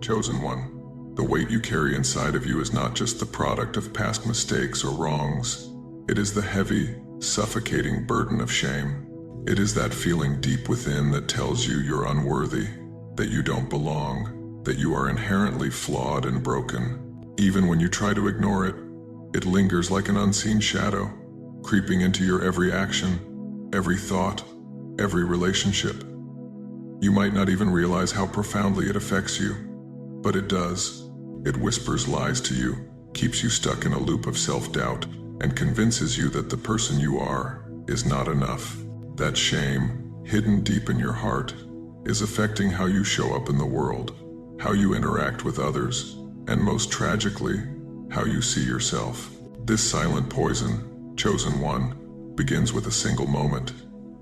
Chosen one, the weight you carry inside of you is not just the product of past mistakes or wrongs. It is the heavy, suffocating burden of shame. It is that feeling deep within that tells you you're unworthy, that you don't belong, that you are inherently flawed and broken. Even when you try to ignore it, it lingers like an unseen shadow, creeping into your every action, every thought, every relationship. You might not even realize how profoundly it affects you, but it does. It whispers lies to you, keeps you stuck in a loop of self-doubt, and convinces you that the person you are is not enough. That shame, hidden deep in your heart, is affecting how you show up in the world, how you interact with others, and most tragically, how you see yourself. This silent poison, chosen one, begins with a single moment.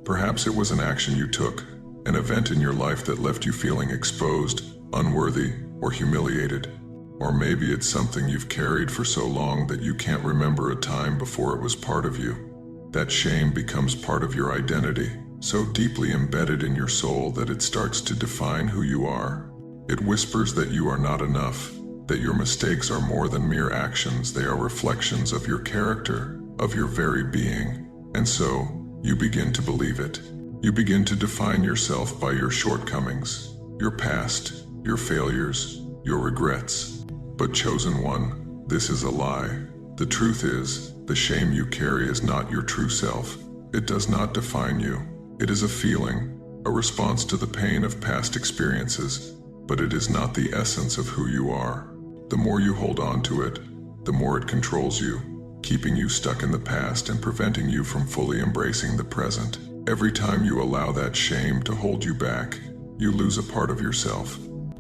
Perhaps it was an action you took, an event in your life that left you feeling exposed, unworthy, or humiliated. Or maybe it's something you've carried for so long that you can't remember a time before it was part of you. That shame becomes part of your identity, so deeply embedded in your soul that it starts to define who you are. It whispers that you are not enough, that your mistakes are more than mere actions, they are reflections of your character, of your very being. And so, you begin to believe it. You begin to define yourself by your shortcomings, your past, your failures, your regrets. But chosen one, this is a lie. The truth is, the shame you carry is not your true self. It does not define you. It is a feeling, a response to the pain of past experiences, but it is not the essence of who you are. The more you hold on to it, the more it controls you, keeping you stuck in the past and preventing you from fully embracing the present. Every time you allow that shame to hold you back, you lose a part of yourself.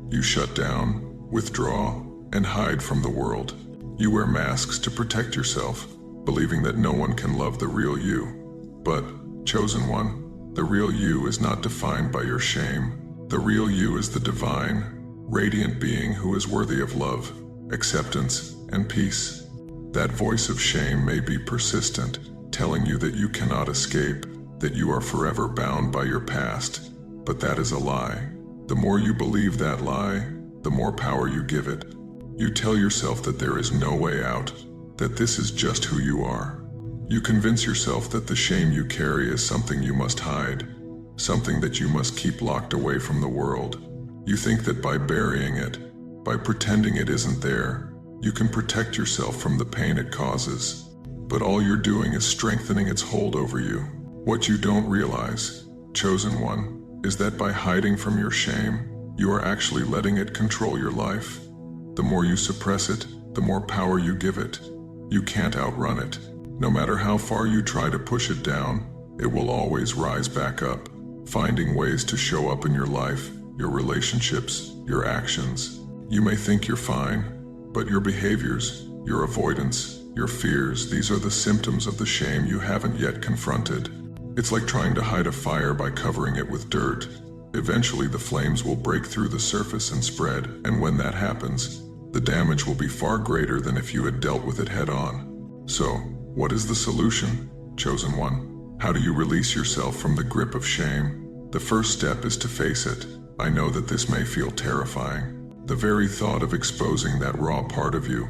You shut down, withdraw, and hide from the world. You wear masks to protect yourself, believing that no one can love the real you. But, chosen one, the real you is not defined by your shame. The real you is the divine, radiant being who is worthy of love, acceptance, and peace. That voice of shame may be persistent, telling you that you cannot escape, that you are forever bound by your past, but that is a lie. The more you believe that lie, the more power you give it. You tell yourself that there is no way out, that this is just who you are. You convince yourself that the shame you carry is something you must hide, something that you must keep locked away from the world. You think that by burying it, by pretending it isn't there, you can protect yourself from the pain it causes. But all you're doing is strengthening its hold over you. What you don't realize, chosen one, is that by hiding from your shame, you are actually letting it control your life. The more you suppress it, the more power you give it. You can't outrun it. No matter how far you try to push it down, it will always rise back up, finding ways to show up in your life, your relationships, your actions. You may think you're fine, but your behaviors, your avoidance, your fears, these are the symptoms of the shame you haven't yet confronted. It's like trying to hide a fire by covering it with dirt. Eventually the flames will break through the surface and spread, and when that happens, the damage will be far greater than if you had dealt with it head on. So, what is the solution, chosen one? How do you release yourself from the grip of shame? The first step is to face it. I know that this may feel terrifying. The very thought of exposing that raw part of you,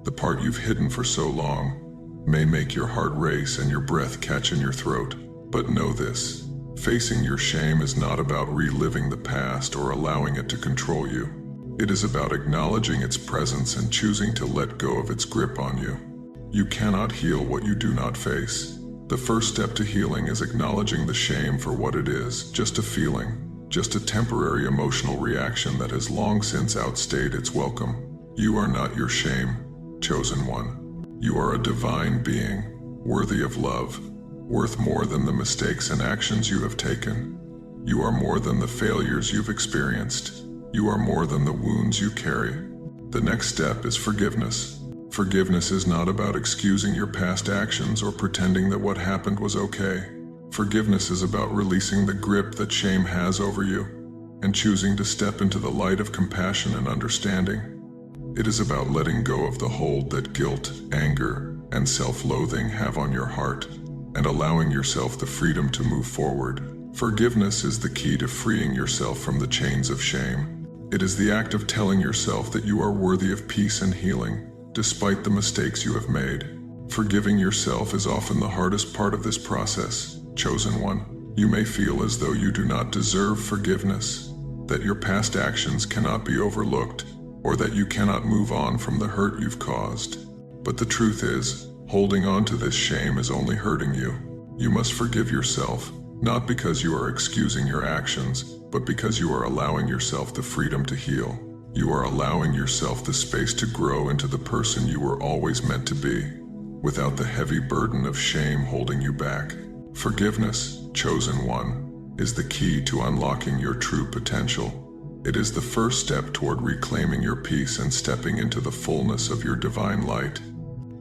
the part you've hidden for so long, may make your heart race and your breath catch in your throat. But know this, facing your shame is not about reliving the past or allowing it to control you. It is about acknowledging its presence and choosing to let go of its grip on you. You cannot heal what you do not face. The first step to healing is acknowledging the shame for what it is, just a feeling, just a temporary emotional reaction that has long since outstayed its welcome. You are not your shame, chosen one. You are a divine being, worthy of love, worth more than the mistakes and actions you have taken. You are more than the failures you've experienced. You are more than the wounds you carry. The next step is forgiveness. Forgiveness is not about excusing your past actions or pretending that what happened was okay. Forgiveness is about releasing the grip that shame has over you and choosing to step into the light of compassion and understanding. It is about letting go of the hold that guilt, anger, and self-loathing have on your heart, and allowing yourself the freedom to move forward. Forgiveness is the key to freeing yourself from the chains of shame. It is the act of telling yourself that you are worthy of peace and healing, despite the mistakes you have made. Forgiving yourself is often the hardest part of this process, chosen one. You may feel as though you do not deserve forgiveness, that your past actions cannot be overlooked, or that you cannot move on from the hurt you've caused. But the truth is, holding on to this shame is only hurting you. You must forgive yourself, not because you are excusing your actions, but because you are allowing yourself the freedom to heal. You are allowing yourself the space to grow into the person you were always meant to be, without the heavy burden of shame holding you back. Forgiveness, chosen one, is the key to unlocking your true potential. It is the first step toward reclaiming your peace and stepping into the fullness of your divine light.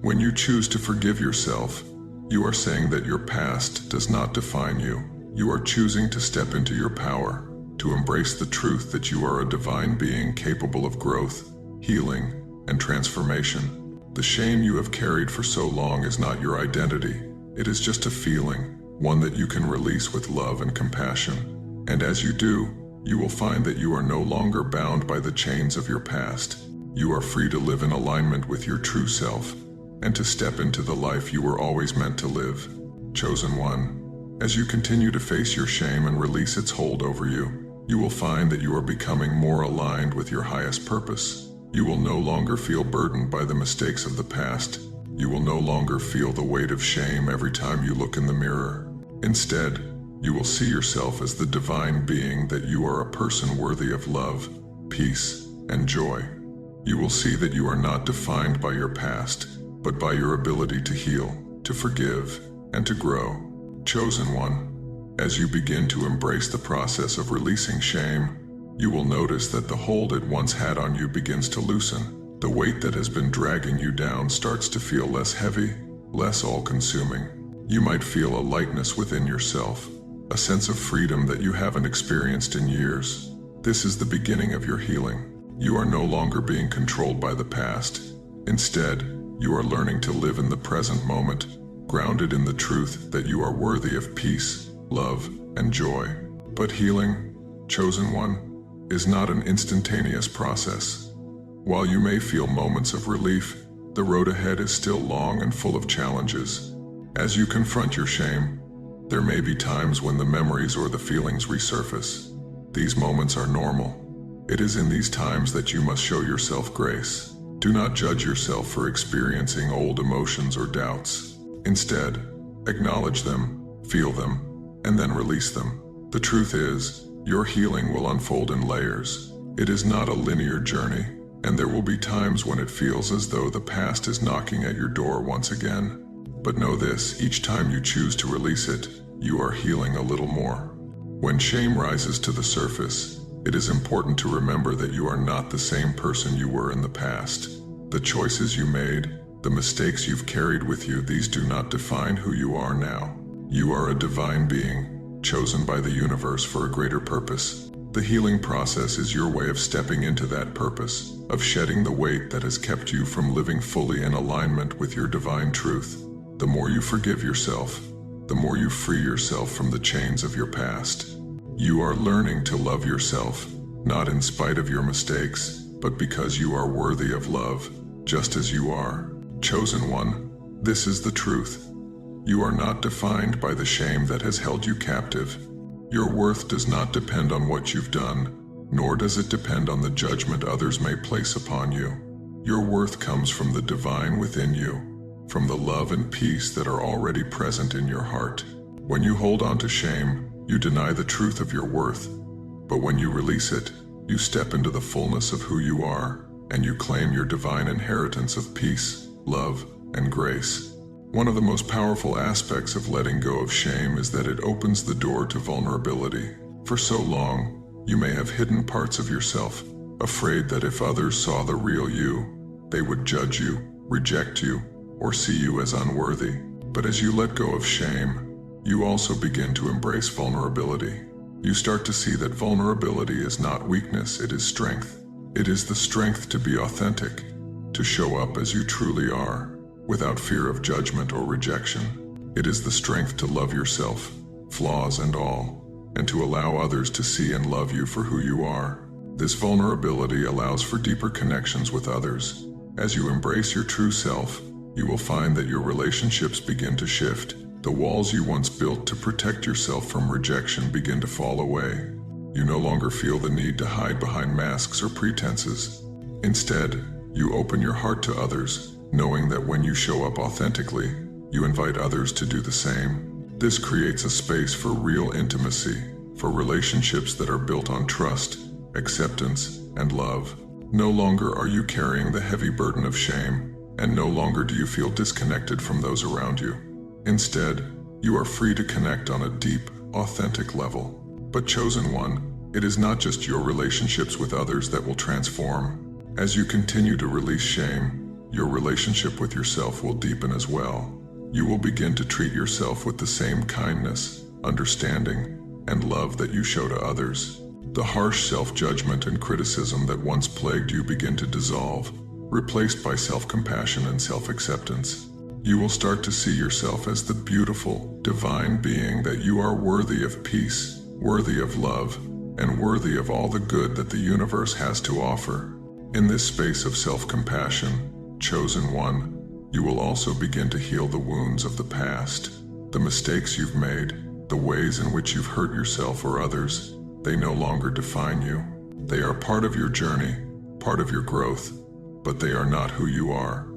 When you choose to forgive yourself, you are saying that your past does not define you. You are choosing to step into your power, to embrace the truth that you are a divine being capable of growth, healing, and transformation. The shame you have carried for so long is not your identity. It is just a feeling, one that you can release with love and compassion. And as you do, you will find that you are no longer bound by the chains of your past. You are free to live in alignment with your true self, and to step into the life you were always meant to live. Chosen one, as you continue to face your shame and release its hold over you, you will find that you are becoming more aligned with your highest purpose. You will no longer feel burdened by the mistakes of the past. You will no longer feel the weight of shame every time you look in the mirror. Instead, you will see yourself as the divine being that you are, a person worthy of love, peace, and joy. You will see that you are not defined by your past, but by your ability to heal, to forgive, and to grow. Chosen one, as you begin to embrace the process of releasing shame, you will notice that the hold it once had on you begins to loosen. The weight that has been dragging you down starts to feel less heavy, less all-consuming. You might feel a lightness within yourself, a sense of freedom that you haven't experienced in years. This is the beginning of your healing. You are no longer being controlled by the past. Instead, you are learning to live in the present moment, grounded in the truth that you are worthy of peace, love, and joy. But healing, chosen one, is not an instantaneous process. While you may feel moments of relief, the road ahead is still long and full of challenges. As you confront your shame, there may be times when the memories or the feelings resurface. These moments are normal. It is in these times that you must show yourself grace. Do not judge yourself for experiencing old emotions or doubts. Instead, acknowledge them, feel them, and then release them. The truth is, your healing will unfold in layers. It is not a linear journey, and there will be times when it feels as though the past is knocking at your door once again. But know this, each time you choose to release it, you are healing a little more. When shame rises to the surface, it is important to remember that you are not the same person you were in the past. The choices you made, the mistakes you've carried with you, these do not define who you are now. You are a divine being, chosen by the universe for a greater purpose. The healing process is your way of stepping into that purpose, of shedding the weight that has kept you from living fully in alignment with your divine truth. The more you forgive yourself, the more you free yourself from the chains of your past. You are learning to love yourself, not in spite of your mistakes, but because you are worthy of love, just as you are. Chosen one, this is the truth. You are not defined by the shame that has held you captive. Your worth does not depend on what you've done, nor does it depend on the judgment others may place upon you. Your worth comes from the divine within you, from the love and peace that are already present in your heart. When you hold on to shame, you deny the truth of your worth. But when you release it, you step into the fullness of who you are, and you claim your divine inheritance of peace, love, and grace. One of the most powerful aspects of letting go of shame is that it opens the door to vulnerability. For so long, you may have hidden parts of yourself, afraid that if others saw the real you, they would judge you, reject you, or see you as unworthy. But as you let go of shame, you also begin to embrace vulnerability. You start to see that vulnerability is not weakness, it is strength. It is the strength to be authentic, to show up as you truly are, without fear of judgment or rejection. It is the strength to love yourself, flaws and all, and to allow others to see and love you for who you are. This vulnerability allows for deeper connections with others. As you embrace your true self, you will find that your relationships begin to shift. The walls you once built to protect yourself from rejection begin to fall away. You no longer feel the need to hide behind masks or pretenses. Instead, you open your heart to others, knowing that when you show up authentically, you invite others to do the same. This creates a space for real intimacy, for relationships that are built on trust, acceptance, and love. No longer are you carrying the heavy burden of shame, and no longer do you feel disconnected from those around you. Instead, you are free to connect on a deep, authentic level. But chosen one, it is not just your relationships with others that will transform. As you continue to release shame, your relationship with yourself will deepen as well. You will begin to treat yourself with the same kindness, understanding, and love that you show to others. The harsh self-judgment and criticism that once plagued you begin to dissolve, replaced by self-compassion and self-acceptance. You will start to see yourself as the beautiful, divine being that you are, worthy of peace, worthy of love, and worthy of all the good that the universe has to offer. In this space of self-compassion, chosen one, you will also begin to heal the wounds of the past. The mistakes you've made, the ways in which you've hurt yourself or others, they no longer define you. They are part of your journey, part of your growth, but they are not who you are.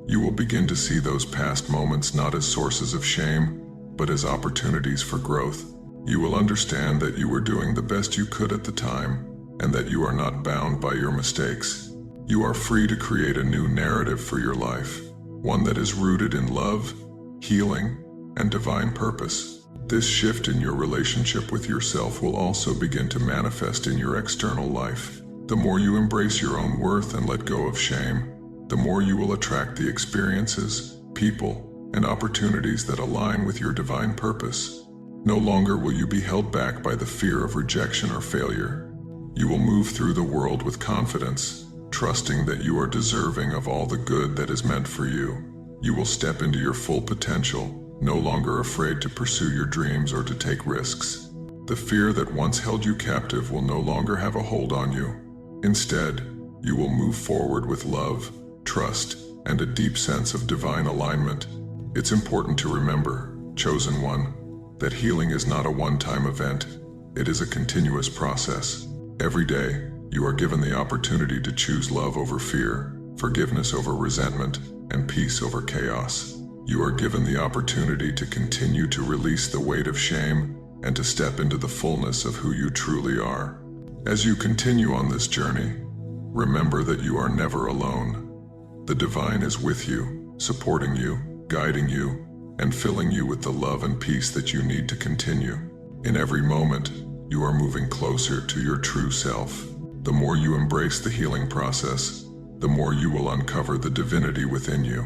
You will begin to see those past moments not as sources of shame, but as opportunities for growth. You will understand that you were doing the best you could at the time, and that you are not bound by your mistakes. You are free to create a new narrative for your life, one that is rooted in love, healing, and divine purpose. This shift in your relationship with yourself will also begin to manifest in your external life. The more you embrace your own worth and let go of shame, the more you will attract the experiences, people, and opportunities that align with your divine purpose. No longer will you be held back by the fear of rejection or failure. You will move through the world with confidence, trusting that you are deserving of all the good that is meant for you. You will step into your full potential, no longer afraid to pursue your dreams or to take risks. The fear that once held you captive will no longer have a hold on you. Instead, you will move forward with love, trust, and a deep sense of divine alignment. It's important to remember, chosen one, that healing is not a one-time event. It is a continuous process. Every day, you are given the opportunity to choose love over fear, forgiveness over resentment, and peace over chaos. You are given the opportunity to continue to release the weight of shame and to step into the fullness of who you truly are. As you continue on this journey, remember that you are never alone. The divine is with you, supporting you, guiding you, and filling you with the love and peace that you need to continue. In every moment, you are moving closer to your true self. The more you embrace the healing process, the more you will uncover the divinity within you.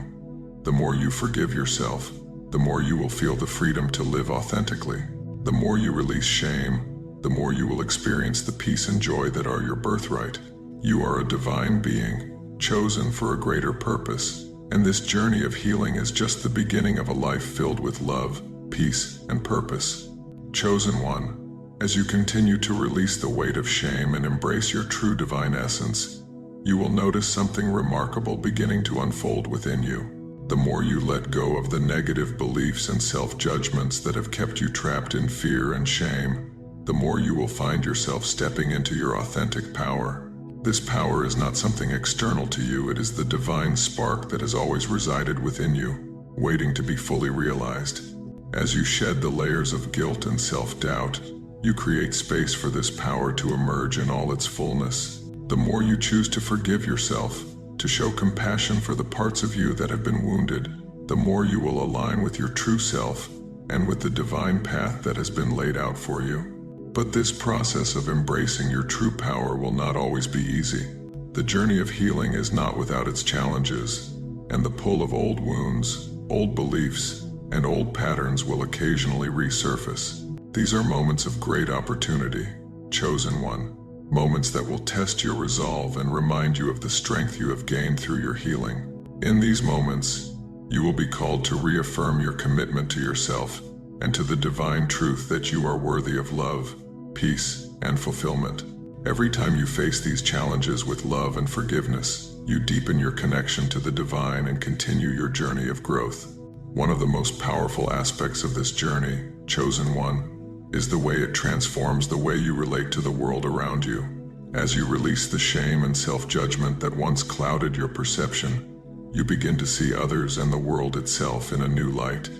The more you forgive yourself, the more you will feel the freedom to live authentically. The more you release shame, the more you will experience the peace and joy that are your birthright. You are a divine being, chosen for a greater purpose, and this journey of healing is just the beginning of a life filled with love, peace, and purpose. Chosen one, as you continue to release the weight of shame and embrace your true divine essence, you will notice something remarkable beginning to unfold within you. The more you let go of the negative beliefs and self-judgments that have kept you trapped in fear and shame, the more you will find yourself stepping into your authentic power. This power is not something external to you, it is the divine spark that has always resided within you, waiting to be fully realized. As you shed the layers of guilt and self-doubt, you create space for this power to emerge in all its fullness. The more you choose to forgive yourself, to show compassion for the parts of you that have been wounded, the more you will align with your true self and with the divine path that has been laid out for you. But this process of embracing your true power will not always be easy. The journey of healing is not without its challenges, and the pull of old wounds, old beliefs, and old patterns will occasionally resurface. These are moments of great opportunity, chosen one, moments that will test your resolve and remind you of the strength you have gained through your healing. In these moments, you will be called to reaffirm your commitment to yourself and to the divine truth that you are worthy of love, peace, and fulfillment. Every time you face these challenges with love and forgiveness, you deepen your connection to the divine and continue your journey of growth. One of the most powerful aspects of this journey, Chosen One, is the way it transforms the way you relate to the world around you. As you release the shame and self-judgment that once clouded your perception, you begin to see others and the world itself in a new light.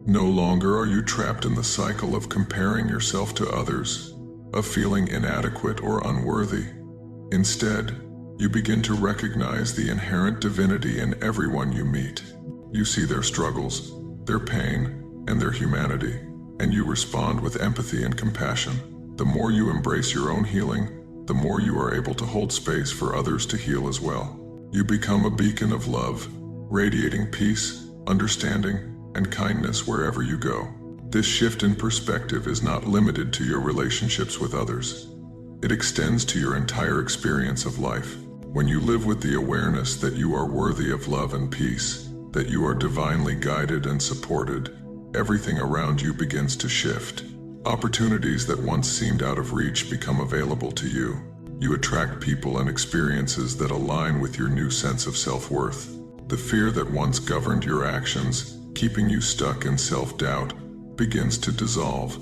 No longer are you trapped in the cycle of comparing yourself to others, of feeling inadequate or unworthy. Instead, you begin to recognize the inherent divinity in everyone you meet. You see their struggles, their pain, and their humanity, and you respond with empathy and compassion. The more you embrace your own healing, the more you are able to hold space for others to heal as well. You become a beacon of love, radiating peace, understanding, and kindness wherever you go. This shift in perspective is not limited to your relationships with others. It extends to your entire experience of life. When you live with the awareness that you are worthy of love and peace, that you are divinely guided and supported, everything around you begins to shift. Opportunities that once seemed out of reach become available to you. You attract people and experiences that align with your new sense of self-worth. The fear that once governed your actions, keeping you stuck in self-doubt, begins to dissolve,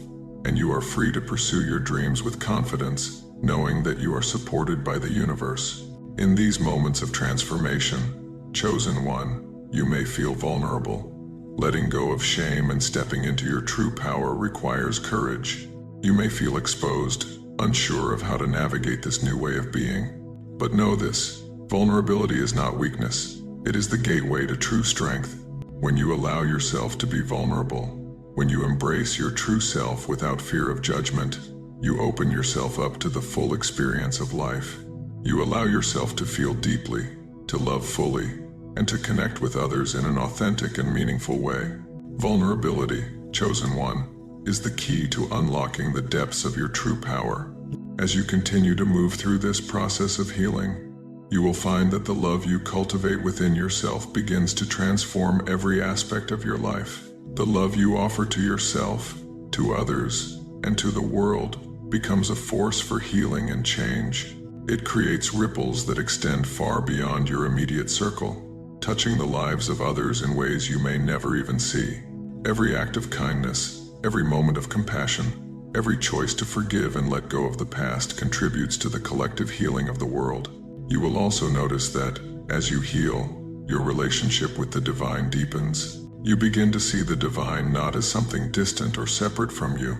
and you are free to pursue your dreams with confidence, knowing that you are supported by the universe. In these moments of transformation, Chosen One, you may feel vulnerable. Letting go of shame and stepping into your true power requires courage. You may feel exposed, unsure of how to navigate this new way of being. But know this, vulnerability is not weakness. It is the gateway to true strength. When you allow yourself to be vulnerable, when you embrace your true self without fear of judgment, you open yourself up to the full experience of life. You allow yourself to feel deeply, to love fully, and to connect with others in an authentic and meaningful way. Vulnerability, Chosen One, is the key to unlocking the depths of your true power. As you continue to move through this process of healing, you will find that the love you cultivate within yourself begins to transform every aspect of your life. The love you offer to yourself, to others, and to the world becomes a force for healing and change. It creates ripples that extend far beyond your immediate circle, touching the lives of others in ways you may never even see. Every act of kindness, every moment of compassion, every choice to forgive and let go of the past contributes to the collective healing of the world. You will also notice that, as you heal, your relationship with the divine deepens. You begin to see the divine not as something distant or separate from you,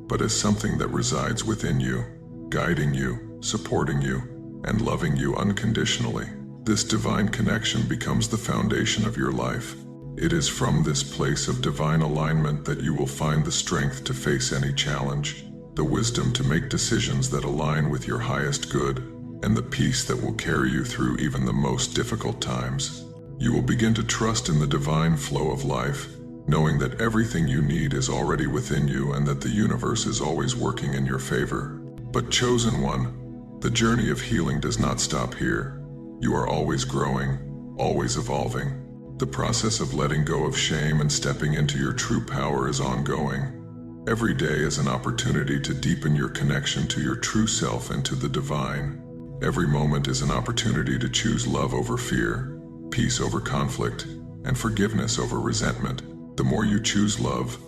but as something that resides within you, guiding you, supporting you, and loving you unconditionally. This divine connection becomes the foundation of your life. It is from this place of divine alignment that you will find the strength to face any challenge, the wisdom to make decisions that align with your highest good, and the peace that will carry you through even the most difficult times. You will begin to trust in the divine flow of life, knowing that everything you need is already within you and that the universe is always working in your favor. But Chosen One, the journey of healing does not stop here. You are always growing, always evolving. The process of letting go of shame and stepping into your true power is ongoing. Every day is an opportunity to deepen your connection to your true self and to the divine. Every moment is an opportunity to choose love over fear, peace over conflict, and forgiveness over resentment. The more you choose love,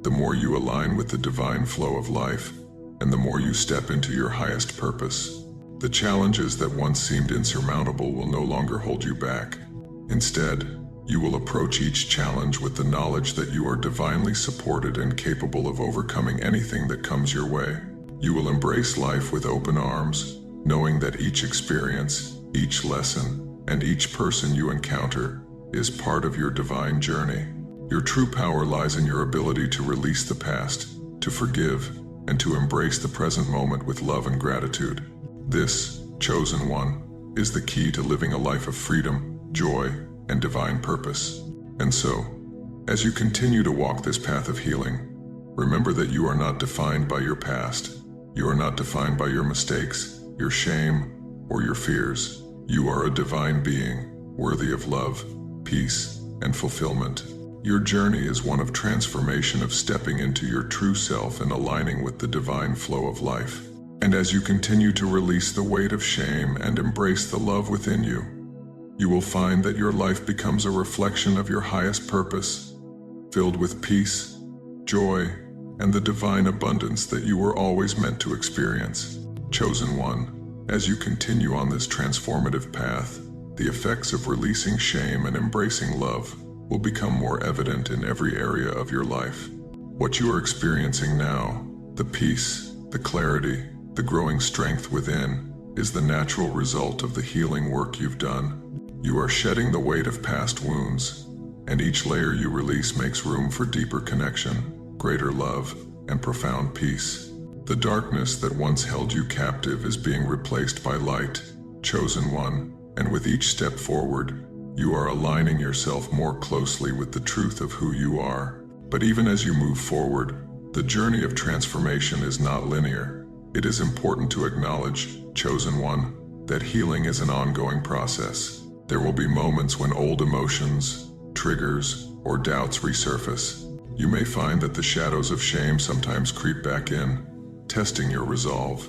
the more you align with the divine flow of life, and the more you step into your highest purpose. The challenges that once seemed insurmountable will no longer hold you back. Instead, you will approach each challenge with the knowledge that you are divinely supported and capable of overcoming anything that comes your way. You will embrace life with open arms, knowing that each experience, each lesson, and each person you encounter is part of your divine journey. Your true power lies in your ability to release the past, to forgive, and to embrace the present moment with love and gratitude. This, Chosen One, is the key to living a life of freedom, joy, and divine purpose. And so, as you continue to walk this path of healing, remember that you are not defined by your past. You are not defined by your mistakes, your shame, or your fears. You are a divine being, worthy of love, peace, and fulfillment. Your journey is one of transformation, of stepping into your true self and aligning with the divine flow of life. And as you continue to release the weight of shame and embrace the love within you, you will find that your life becomes a reflection of your highest purpose, filled with peace, joy, and the divine abundance that you were always meant to experience. Chosen one, as you continue on this transformative path, the effects of releasing shame and embracing love will become more evident in every area of your life. What you are experiencing now, the peace, the clarity, the growing strength within, is the natural result of the healing work you've done. You are shedding the weight of past wounds, and each layer you release makes room for deeper connection, greater love, and profound peace. The darkness that once held you captive is being replaced by light, chosen one, and with each step forward, you are aligning yourself more closely with the truth of who you are. But even as you move forward, the journey of transformation is not linear. It is important to acknowledge, chosen one, that healing is an ongoing process. There will be moments when old emotions, triggers, or doubts resurface. You may find that the shadows of shame sometimes creep back in, testing your resolve.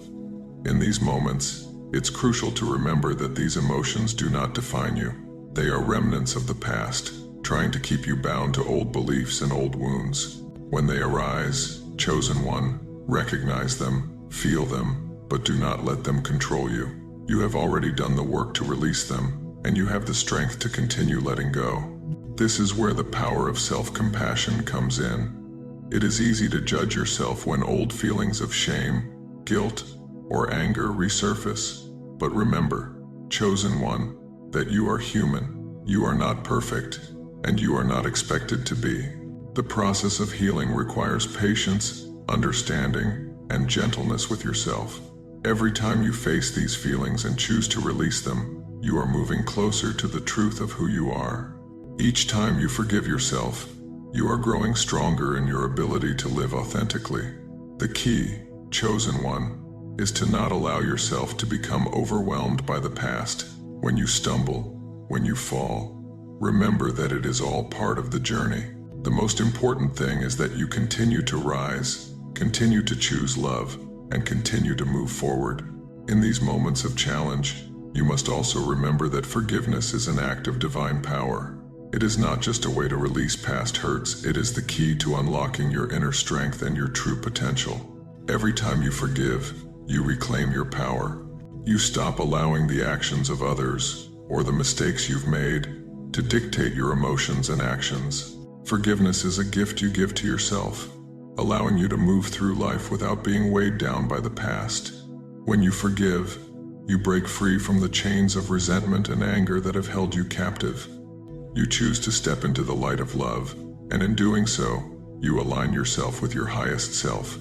In these moments, it's crucial to remember that these emotions do not define you. They are remnants of the past, trying to keep you bound to old beliefs and old wounds. When they arise, chosen one, recognize them, feel them, but do not let them control you. You have already done the work to release them, and you have the strength to continue letting go. This is where the power of self-compassion comes in. It is easy to judge yourself when old feelings of shame, guilt, or anger resurface. But remember, chosen one, that you are human, you are not perfect, and you are not expected to be. The process of healing requires patience, understanding, and gentleness with yourself. Every time you face these feelings and choose to release them, you are moving closer to the truth of who you are. Each time you forgive yourself, you are growing stronger in your ability to live authentically. The key, chosen one, is to not allow yourself to become overwhelmed by the past. When you stumble, when you fall, remember that it is all part of the journey. The most important thing is that you continue to rise, continue to choose love, and continue to move forward. In these moments of challenge, you must also remember that forgiveness is an act of divine power. It is not just a way to release past hurts, it is the key to unlocking your inner strength and your true potential. Every time you forgive, you reclaim your power. You stop allowing the actions of others, or the mistakes you've made, to dictate your emotions and actions. Forgiveness is a gift you give to yourself, allowing you to move through life without being weighed down by the past. When you forgive, you break free from the chains of resentment and anger that have held you captive. You choose to step into the light of love, and in doing so, you align yourself with your highest self.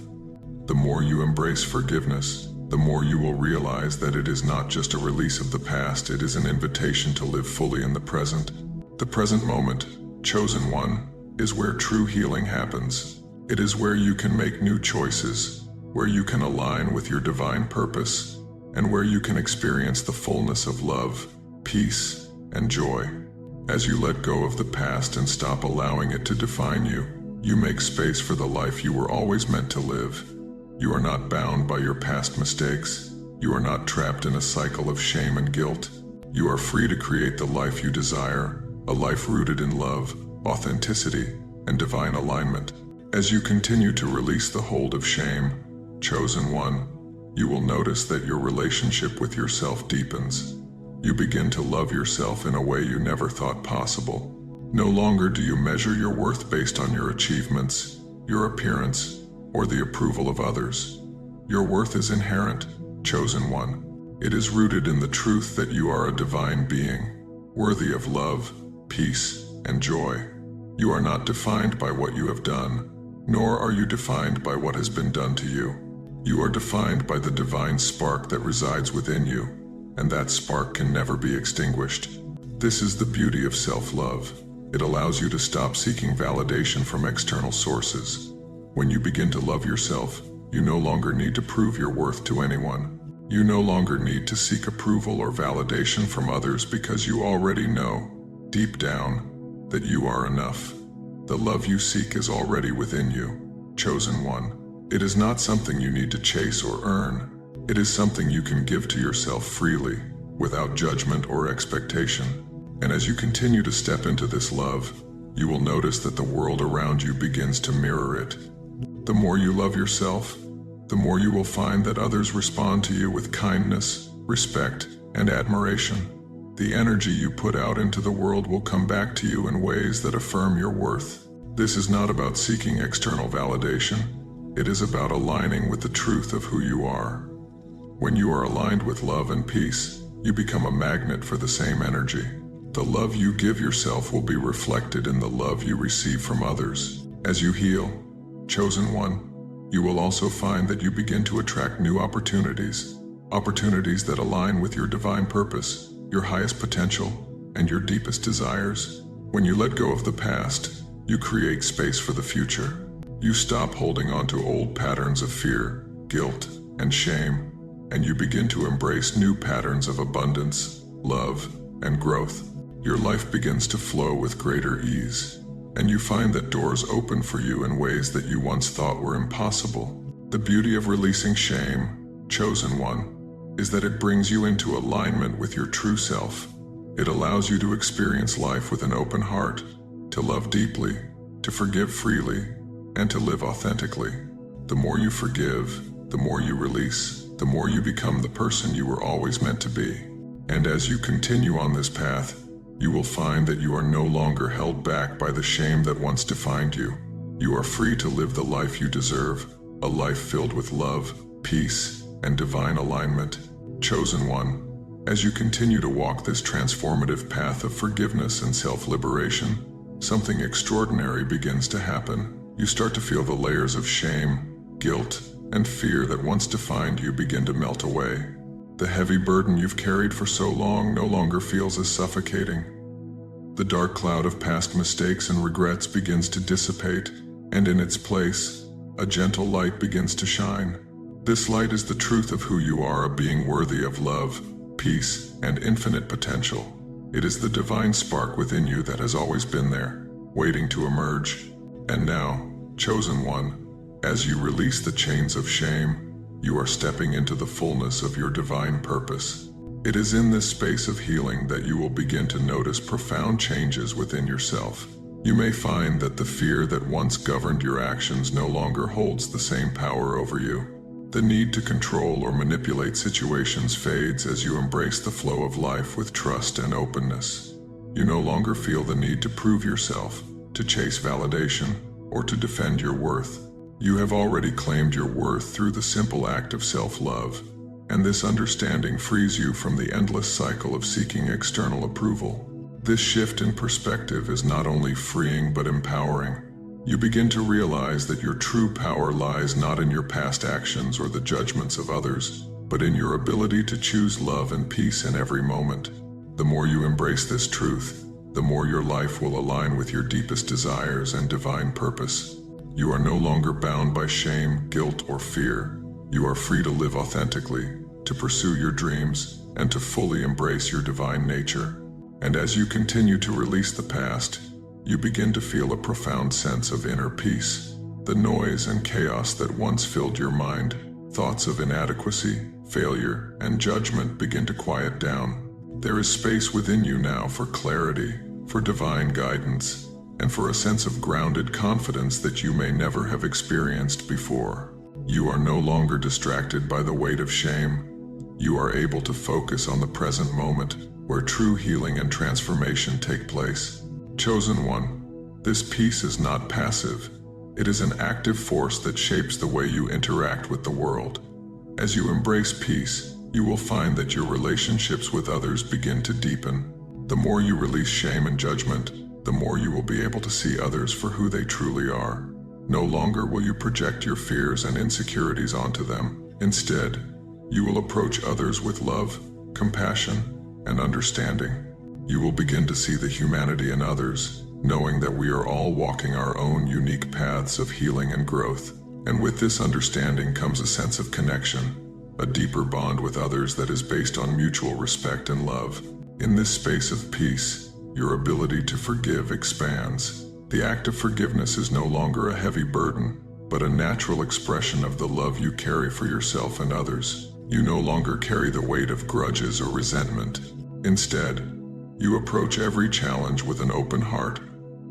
The more you embrace forgiveness, the more you will realize that it is not just a release of the past, it is an invitation to live fully in the present. The present moment, chosen one, is where true healing happens. It is where you can make new choices, where you can align with your divine purpose, and where you can experience the fullness of love, peace, and joy. As you let go of the past and stop allowing it to define you, you make space for the life you were always meant to live. You are not bound by your past mistakes. You are not trapped in a cycle of shame and guilt. You are free to create the life you desire, a life rooted in love, authenticity, and divine alignment. As you continue to release the hold of shame, chosen one, you will notice that your relationship with yourself deepens. You begin to love yourself in a way you never thought possible. No longer do you measure your worth based on your achievements, your appearance, or the approval of others. Your worth is inherent, chosen one. It is rooted in the truth that you are a divine being, worthy of love, peace, and joy. You are not defined by what you have done, nor are you defined by what has been done to you. You are defined by the divine spark that resides within you, and that spark can never be extinguished. This is the beauty of self-love. It allows you to stop seeking validation from external sources. When you begin to love yourself, you no longer need to prove your worth to anyone. You no longer need to seek approval or validation from others because you already know, deep down, that you are enough. The love you seek is already within you, chosen one. It is not something you need to chase or earn. It is something you can give to yourself freely, without judgment or expectation. And as you continue to step into this love, you will notice that the world around you begins to mirror it. The more you love yourself, the more you will find that others respond to you with kindness, respect, and admiration. The energy you put out into the world will come back to you in ways that affirm your worth. This is not about seeking external validation. It is about aligning with the truth of who you are. When you are aligned with love and peace, you become a magnet for the same energy. The love you give yourself will be reflected in the love you receive from others. As you heal, chosen one, you will also find that you begin to attract new opportunities that align with your divine purpose, your highest potential, and your deepest desires. When you let go of the past, you create space for the future. You stop holding on to old patterns of fear, guilt, and shame, and you begin to embrace new patterns of abundance, love, and growth. Your life begins to flow with greater ease, and you find that doors open for you in ways that you once thought were impossible. The beauty of releasing shame, chosen one, is that it brings you into alignment with your true self. It allows you to experience life with an open heart, to love deeply, to forgive freely, and to live authentically. The more you forgive, the more you release, the more you become the person you were always meant to be. And as you continue on this path, you will find that you are no longer held back by the shame that once defined you. You are free to live the life you deserve, a life filled with love, peace, and divine alignment. Chosen one, as you continue to walk this transformative path of forgiveness and self-liberation, something extraordinary begins to happen. You start to feel the layers of shame, guilt, and fear that once defined you begin to melt away. The heavy burden you've carried for so long no longer feels as suffocating. The dark cloud of past mistakes and regrets begins to dissipate, and in its place, a gentle light begins to shine. This light is the truth of who you are, a being worthy of love, peace, and infinite potential. It is the divine spark within you that has always been there, waiting to emerge. And now, chosen one, as you release the chains of shame, you are stepping into the fullness of your divine purpose. It is in this space of healing that you will begin to notice profound changes within yourself. You may find that the fear that once governed your actions no longer holds the same power over you. The need to control or manipulate situations fades as you embrace the flow of life with trust and openness. You no longer feel the need to prove yourself, to chase validation, or to defend your worth. You have already claimed your worth through the simple act of self-love, and this understanding frees you from the endless cycle of seeking external approval. This shift in perspective is not only freeing but empowering. You begin to realize that your true power lies not in your past actions or the judgments of others, but in your ability to choose love and peace in every moment. The more you embrace this truth, the more your life will align with your deepest desires and divine purpose. You are no longer bound by shame, guilt, or fear. You are free to live authentically, to pursue your dreams, and to fully embrace your divine nature. And as you continue to release the past, you begin to feel a profound sense of inner peace. The noise and chaos that once filled your mind, thoughts of inadequacy, failure, and judgment begin to quiet down. There is space within you now for clarity, for divine guidance, and for a sense of grounded confidence that you may never have experienced before. You are no longer distracted by the weight of shame. You are able to focus on the present moment, where true healing and transformation take place. Chosen one, this peace is not passive. It is an active force that shapes the way you interact with the world. As you embrace peace, you will find that your relationships with others begin to deepen. The more you release shame and judgment, the more you will be able to see others for who they truly are. No longer will you project your fears and insecurities onto them. Instead, you will approach others with love, compassion, and understanding. You will begin to see the humanity in others, knowing that we are all walking our own unique paths of healing and growth. And with this understanding comes a sense of connection, a deeper bond with others that is based on mutual respect and love. In this space of peace, your ability to forgive expands. The act of forgiveness is no longer a heavy burden, but a natural expression of the love you carry for yourself and others. You no longer carry the weight of grudges or resentment. Instead, you approach every challenge with an open heart,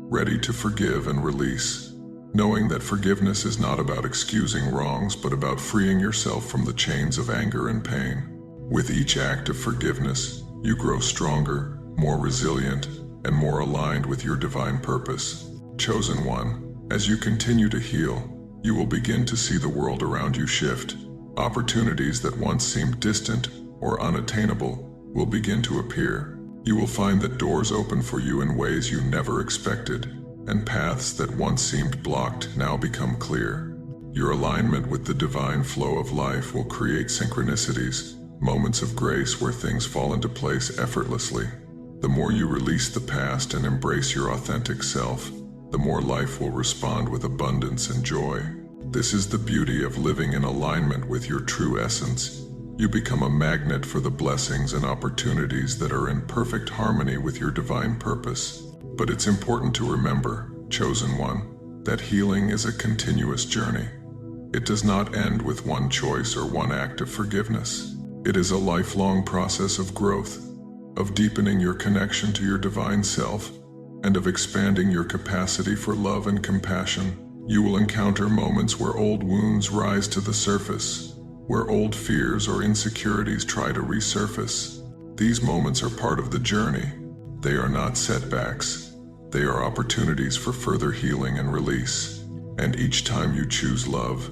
ready to forgive and release, knowing that forgiveness is not about excusing wrongs but about freeing yourself from the chains of anger and pain. With each act of forgiveness, you grow stronger, more resilient, and more aligned with your divine purpose. Chosen one, as you continue to heal, you will begin to see the world around you shift. Opportunities that once seemed distant or unattainable will begin to appear. You will find that doors open for you in ways you never expected, and paths that once seemed blocked now become clear. Your alignment with the divine flow of life will create synchronicities, moments of grace where things fall into place effortlessly. The more you release the past and embrace your authentic self, the more life will respond with abundance and joy. This is the beauty of living in alignment with your true essence. You become a magnet for the blessings and opportunities that are in perfect harmony with your divine purpose. But it's important to remember, chosen one, that healing is a continuous journey. It does not end with one choice or one act of forgiveness. It is a lifelong process of growth, of deepening your connection to your divine self, and of expanding your capacity for love and compassion. You will encounter moments where old wounds rise to the surface, where old fears or insecurities try to resurface. These moments are part of the journey. They are not setbacks. They are opportunities for further healing and release. And each time you choose love,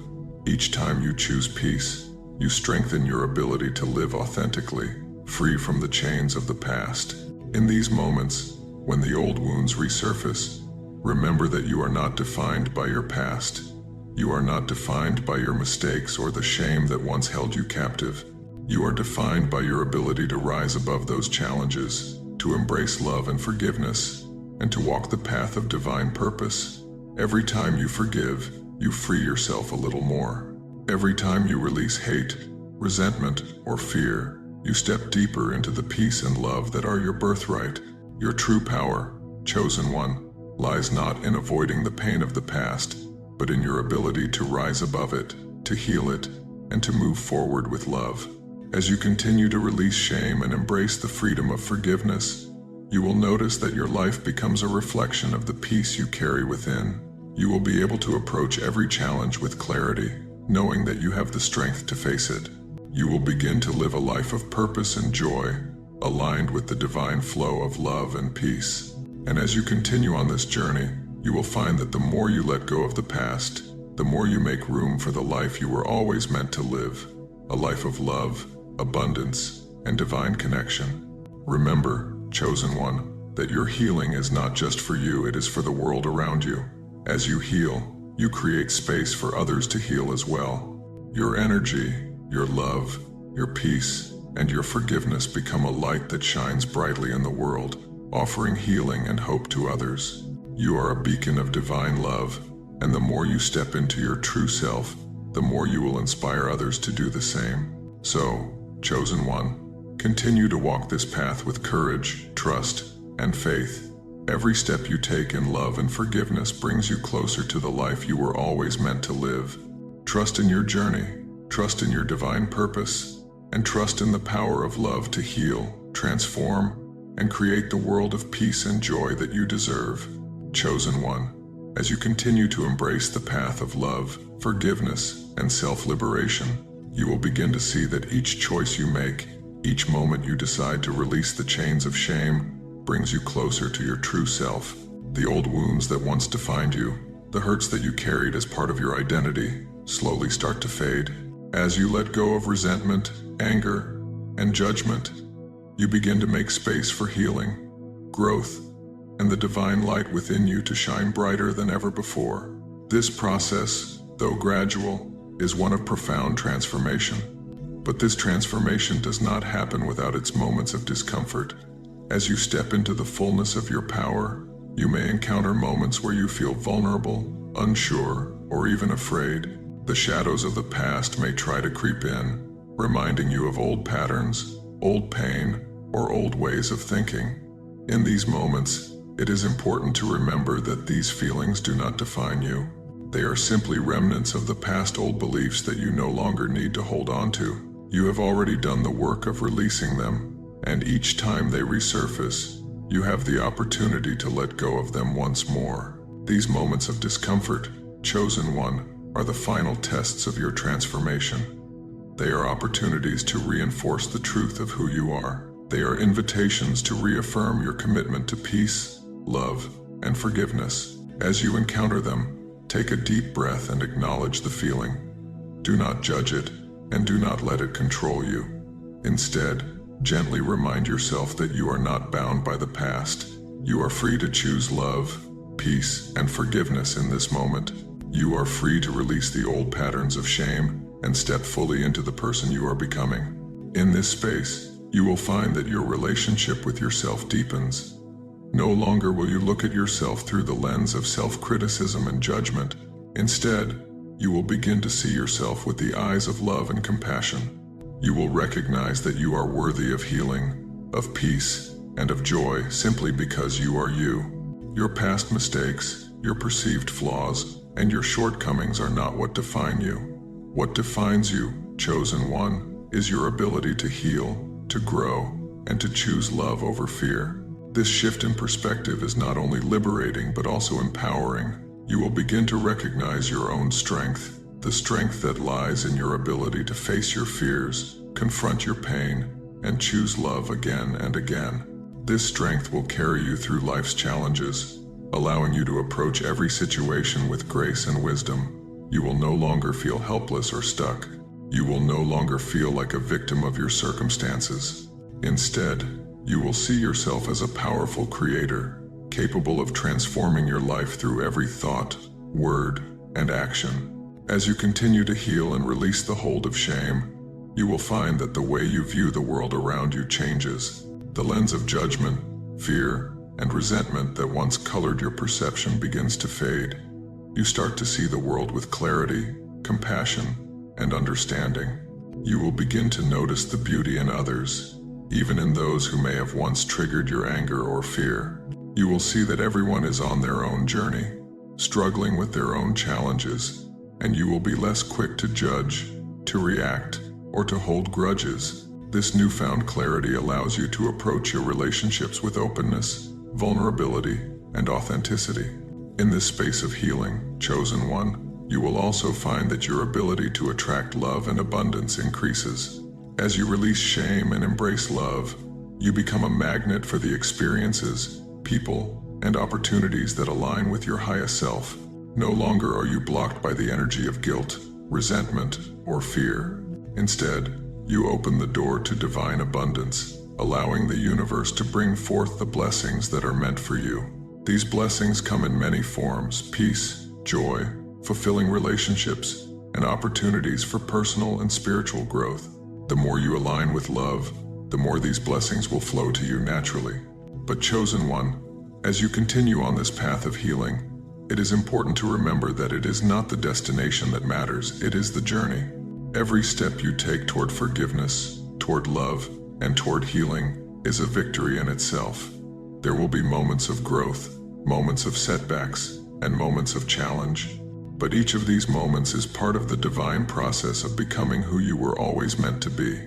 each time you choose peace, you strengthen your ability to live authentically, free from the chains of the past. In these moments, when the old wounds resurface, remember that you are not defined by your past. You are not defined by your mistakes or the shame that once held you captive. You are defined by your ability to rise above those challenges, to embrace love and forgiveness, and to walk the path of divine purpose. Every time you forgive, you free yourself a little more. Every time you release hate, resentment, or fear, you step deeper into the peace and love that are your birthright. Your true power, chosen one, lies not in avoiding the pain of the past, but in your ability to rise above it, to heal it, and to move forward with love. As you continue to release shame and embrace the freedom of forgiveness, you will notice that your life becomes a reflection of the peace you carry within. You will be able to approach every challenge with clarity, knowing that you have the strength to face it. You will begin to live a life of purpose and joy, aligned with the divine flow of love and peace. And as you continue on this journey, you will find that the more you let go of the past, the more you make room for the life you were always meant to live, a life of love, abundance, and divine connection. Remember, chosen one, that your healing is not just for you, it is for the world around you. As you heal, you create space for others to heal as well. Your energy, your love, your peace, and your forgiveness become a light that shines brightly in the world, offering healing and hope to others. You are a beacon of divine love, and the more you step into your true self, the more you will inspire others to do the same. So, chosen one, continue to walk this path with courage, trust, and faith. Every step you take in love and forgiveness brings you closer to the life you were always meant to live. Trust in your journey, trust in your divine purpose, and trust in the power of love to heal, transform, and create the world of peace and joy that you deserve. Chosen one, as you continue to embrace the path of love, forgiveness, and self-liberation, you will begin to see that each choice you make, each moment you decide to release the chains of shame, brings you closer to your true self. The old wounds that once defined you, the hurts that you carried as part of your identity, slowly start to fade. As you let go of resentment, anger, and judgment, you begin to make space for healing, growth, and the divine light within you to shine brighter than ever before. This process, though gradual, is one of profound transformation. But this transformation does not happen without its moments of discomfort. As you step into the fullness of your power, you may encounter moments where you feel vulnerable, unsure, or even afraid. The shadows of the past may try to creep in, reminding you of old patterns, old pain, or old ways of thinking. In these moments, it is important to remember that these feelings do not define you. They are simply remnants of the past old beliefs that you no longer need to hold on to. You have already done the work of releasing them, and each time they resurface, you have the opportunity to let go of them once more. These moments of discomfort, chosen one, are the final tests of your transformation. They are opportunities to reinforce the truth of who you are. They are invitations to reaffirm your commitment to peace, love, and forgiveness. As you encounter them, take a deep breath and acknowledge the feeling. Do not judge it, and do not let it control you. Instead, gently remind yourself that you are not bound by the past. You are free to choose love, peace, and forgiveness in this moment. You are free to release the old patterns of shame and step fully into the person you are becoming. In this space, you will find that your relationship with yourself deepens. No longer will you look at yourself through the lens of self-criticism and judgment. Instead, you will begin to see yourself with the eyes of love and compassion. You will recognize that you are worthy of healing, of peace, and of joy simply because you are you. Your past mistakes, your perceived flaws, and your shortcomings are not what define you. What defines you, chosen one, is your ability to heal, to grow, and to choose love over fear. This shift in perspective is not only liberating but also empowering. You will begin to recognize your own strength, the strength that lies in your ability to face your fears, confront your pain, and choose love again and again. This strength will carry you through life's challenges, allowing you to approach every situation with grace and wisdom. You will no longer feel helpless or stuck. You will no longer feel like a victim of your circumstances. Instead, you will see yourself as a powerful creator, capable of transforming your life through every thought, word, and action. As you continue to heal and release the hold of shame, you will find that the way you view the world around you changes. The lens of judgment, fear, and resentment that once colored your perception begins to fade. You start to see the world with clarity, compassion, and understanding. You will begin to notice the beauty in others, even in those who may have once triggered your anger or fear. You will see that everyone is on their own journey, struggling with their own challenges, and you will be less quick to judge, to react, or to hold grudges. This newfound clarity allows you to approach your relationships with openness, vulnerability, and authenticity. In this space of healing, chosen one, you will also find that your ability to attract love and abundance increases. As you release shame and embrace love, you become a magnet for the experiences, people, and opportunities that align with your highest self. No longer are you blocked by the energy of guilt, resentment, or fear. Instead, you open the door to divine abundance, allowing the universe to bring forth the blessings that are meant for you. These blessings come in many forms: peace, joy, fulfilling relationships, and opportunities for personal and spiritual growth. The more you align with love, the more these blessings will flow to you naturally. But chosen one, as you continue on this path of healing, it is important to remember that it is not the destination that matters, it is the journey. Every step you take toward forgiveness, toward love, and toward healing is a victory in itself. There will be moments of growth, moments of setbacks, and moments of challenge. But each of these moments is part of the divine process of becoming who you were always meant to be.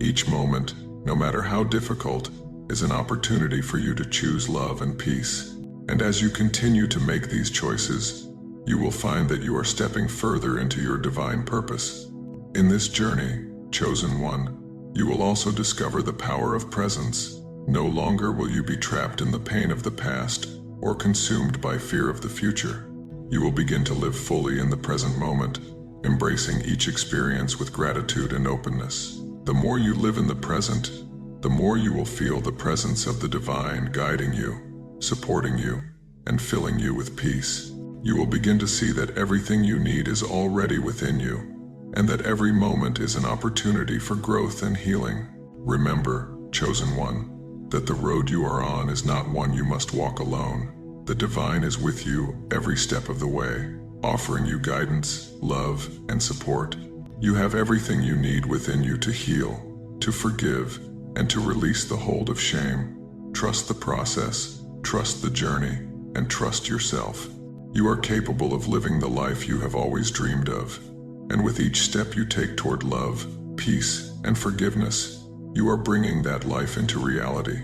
Each moment, no matter how difficult, is an opportunity for you to choose love and peace. And as you continue to make these choices, you will find that you are stepping further into your divine purpose. In this journey, chosen one, you will also discover the power of presence. No longer will you be trapped in the pain of the past or consumed by fear of the future. You will begin to live fully in the present moment, embracing each experience with gratitude and openness. The more you live in the present, the more you will feel the presence of the divine guiding you, supporting you, and filling you with peace. You will begin to see that everything you need is already within you, and that every moment is an opportunity for growth and healing. Remember, chosen one, that the road you are on is not one you must walk alone. The divine is with you every step of the way, offering you guidance, love, and support. You have everything you need within you to heal, to forgive, and to release the hold of shame. Trust the process, trust the journey, and trust yourself. You are capable of living the life you have always dreamed of. And with each step you take toward love, peace, and forgiveness, you are bringing that life into reality.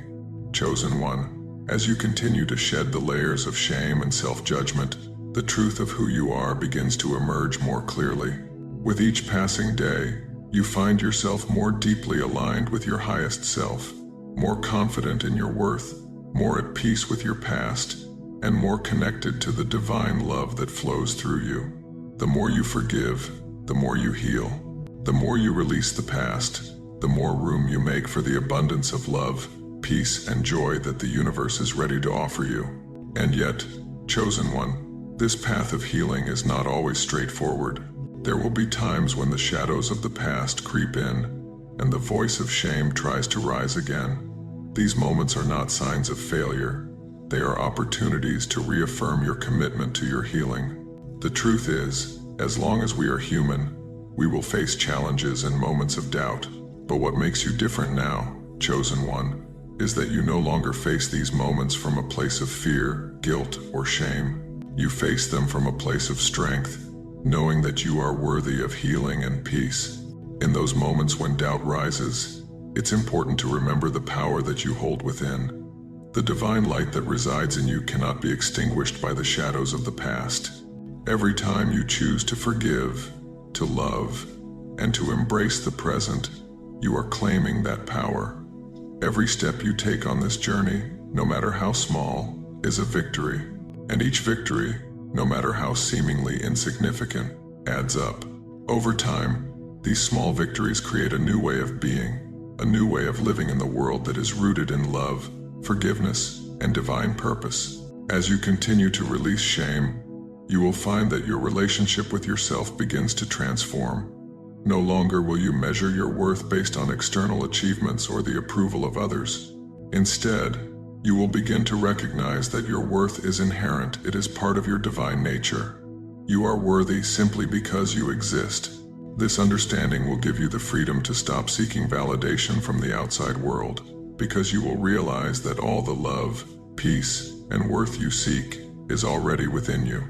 Chosen one, as you continue to shed the layers of shame and self-judgment, the truth of who you are begins to emerge more clearly. With each passing day, you find yourself more deeply aligned with your highest self, more confident in your worth, more at peace with your past, and more connected to the divine love that flows through you. The more you forgive, the more you heal. The more you release the past, the more room you make for the abundance of love, peace, and joy that the universe is ready to offer you. And yet, chosen one, this path of healing is not always straightforward. There will be times when the shadows of the past creep in, and the voice of shame tries to rise again. These moments are not signs of failure. They are opportunities to reaffirm your commitment to your healing. The truth is, as long as we are human, we will face challenges and moments of doubt. But what makes you different now, chosen one, is that you no longer face these moments from a place of fear, guilt, or shame. You face them from a place of strength, knowing that you are worthy of healing and peace. In those moments when doubt rises, it's important to remember the power that you hold within. The divine light that resides in you cannot be extinguished by the shadows of the past. Every time you choose to forgive, to love, and to embrace the present, you are claiming that power. Every step you take on this journey, no matter how small, is a victory. And each victory, no matter how seemingly insignificant, adds up. Over time, these small victories create a new way of being, a new way of living in the world that is rooted in love, forgiveness, and divine purpose. As you continue to release shame, you will find that your relationship with yourself begins to transform. No longer will you measure your worth based on external achievements or the approval of others. Instead, you will begin to recognize that your worth is inherent. It is part of your divine nature. You are worthy simply because you exist. This understanding will give you the freedom to stop seeking validation from the outside world, because you will realize that all the love, peace, and worth you seek is already within you.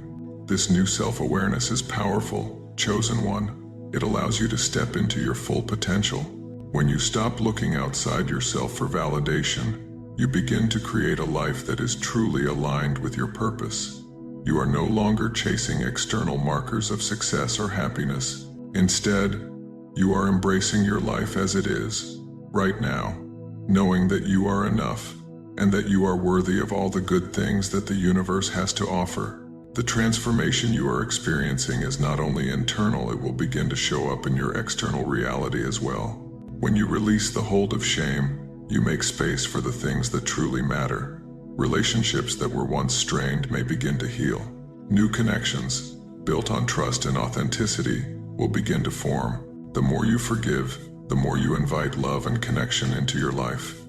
This new self-awareness is powerful, chosen one. It allows you to step into your full potential. When you stop looking outside yourself for validation, you begin to create a life that is truly aligned with your purpose. You are no longer chasing external markers of success or happiness. Instead, you are embracing your life as it is, right now, knowing that you are enough and that you are worthy of all the good things that the universe has to offer. The transformation you are experiencing is not only internal, it will begin to show up in your external reality as well. When you release the hold of shame, you make space for the things that truly matter. Relationships that were once strained may begin to heal. New connections, built on trust and authenticity, will begin to form. The more you forgive, the more you invite love and connection into your life.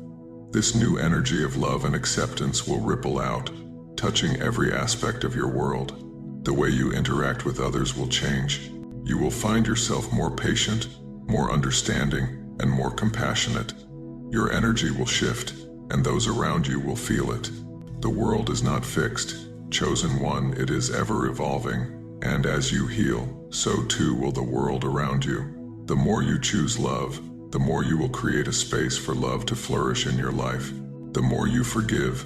This new energy of love and acceptance will ripple out, touching every aspect of your world. The way you interact with others will change. You will find yourself more patient, more understanding, and more compassionate. Your energy will shift, and those around you will feel it. The world is not fixed, chosen one, it is ever evolving. And as you heal, so too will the world around you. The more you choose love, the more you will create a space for love to flourish in your life. The more you forgive,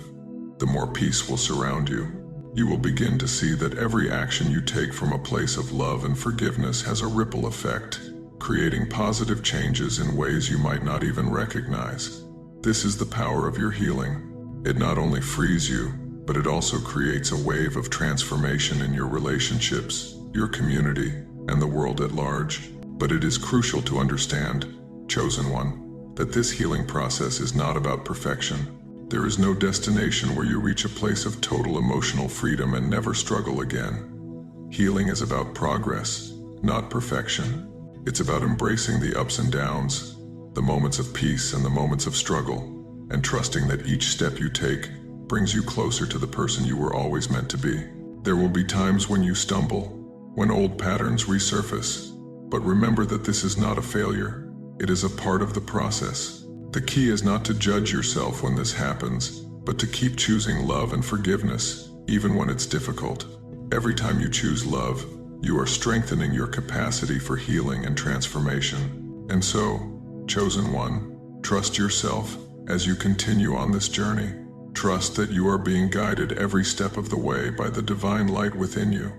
the more peace will surround you. You will begin to see that every action you take from a place of love and forgiveness has a ripple effect, creating positive changes in ways you might not even recognize. This is the power of your healing. It not only frees you, but it also creates a wave of transformation in your relationships, your community, and the world at large. But it is crucial to understand, chosen one, that this healing process is not about perfection. There is no destination where you reach a place of total emotional freedom and never struggle again. Healing is about progress, not perfection. It's about embracing the ups and downs, the moments of peace and the moments of struggle, and trusting that each step you take brings you closer to the person you were always meant to be. There will be times when you stumble, when old patterns resurface, but remember that this is not a failure. It is a part of the process. The key is not to judge yourself when this happens, but to keep choosing love and forgiveness, even when it's difficult. Every time you choose love, you are strengthening your capacity for healing and transformation. And so, chosen one, trust yourself as you continue on this journey. Trust that you are being guided every step of the way by the divine light within you.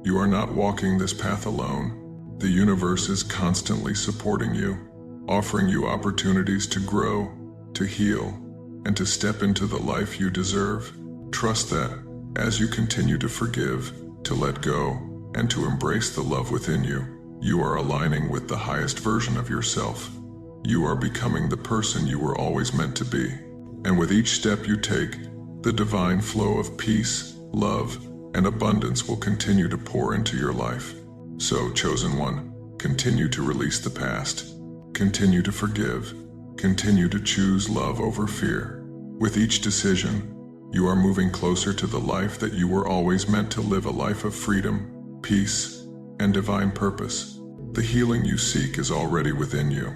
You are not walking this path alone. The universe is constantly supporting you, offering you opportunities to grow, to heal, and to step into the life you deserve. Trust that, as you continue to forgive, to let go, and to embrace the love within you, you are aligning with the highest version of yourself. You are becoming the person you were always meant to be. And with each step you take, the divine flow of peace, love, and abundance will continue to pour into your life. So, chosen one, continue to release the past. Continue to forgive. Continue to choose love over fear. With each decision, you are moving closer to the life that you were always meant to live, a life of freedom, peace, and divine purpose. The healing you seek is already within you,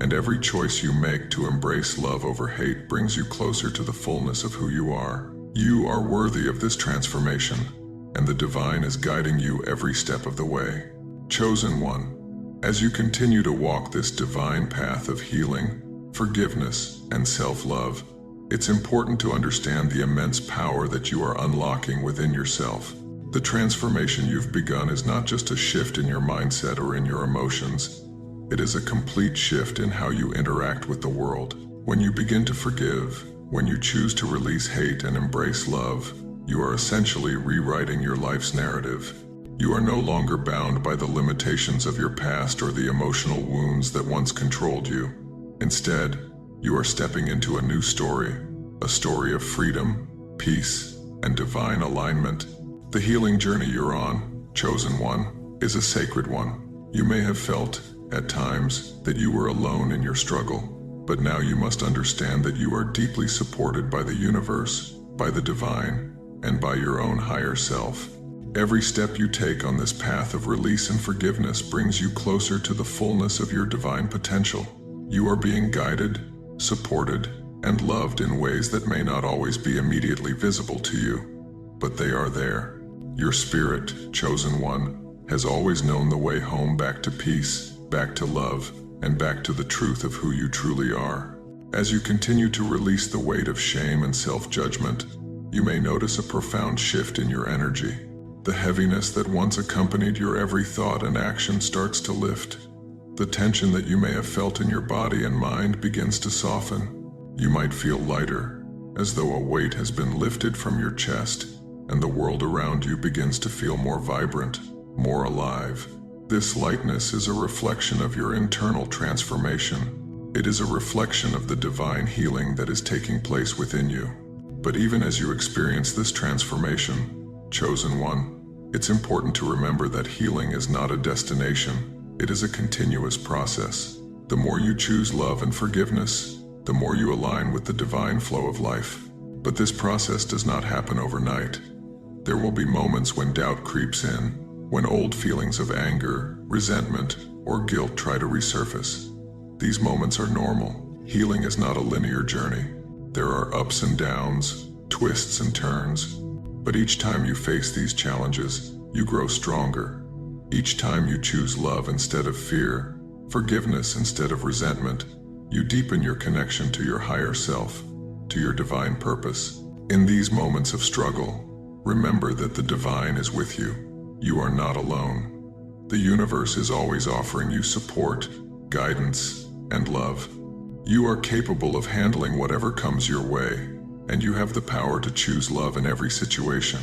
and every choice you make to embrace love over hate brings you closer to the fullness of who you are. You are worthy of this transformation, and the divine is guiding you every step of the way. Chosen one, as you continue to walk this divine path of healing, forgiveness, and self-love, it's important to understand the immense power that you are unlocking within yourself. The transformation you've begun is not just a shift in your mindset or in your emotions. It is a complete shift in how you interact with the world. When you begin to forgive, when you choose to release hate and embrace love, you are essentially rewriting your life's narrative. You are no longer bound by the limitations of your past or the emotional wounds that once controlled you. Instead, you are stepping into a new story, a story of freedom, peace, and divine alignment. The healing journey you're on, chosen one, is a sacred one. You may have felt, at times, that you were alone in your struggle, but now you must understand that you are deeply supported by the universe, by the divine, and by your own higher self. Every step you take on this path of release and forgiveness brings you closer to the fullness of your divine potential. You are being guided, supported, and loved in ways that may not always be immediately visible to you, but they are there. Your spirit, chosen one, has always known the way home, back to peace, back to love, and back to the truth of who you truly are. As you continue to release the weight of shame and self-judgment, you may notice a profound shift in your energy. The heaviness that once accompanied your every thought and action starts to lift. The tension that you may have felt in your body and mind begins to soften. You might feel lighter, as though a weight has been lifted from your chest, and the world around you begins to feel more vibrant, more alive. This lightness is a reflection of your internal transformation. It is a reflection of the divine healing that is taking place within you. But even as you experience this transformation, chosen one, it's important to remember that healing is not a destination. It is a continuous process. The more you choose love and forgiveness, the more you align with the divine flow of life. But this process does not happen overnight. There will be moments when doubt creeps in, when old feelings of anger, resentment, or guilt try to resurface. These moments are normal. Healing is not a linear journey. There are ups and downs, twists and turns. But each time you face these challenges, you grow stronger. Each time you choose love instead of fear, forgiveness instead of resentment, you deepen your connection to your higher self, to your divine purpose. In these moments of struggle, remember that the divine is with you. You are not alone. The universe is always offering you support, guidance, and love. You are capable of handling whatever comes your way, and you have the power to choose love in every situation.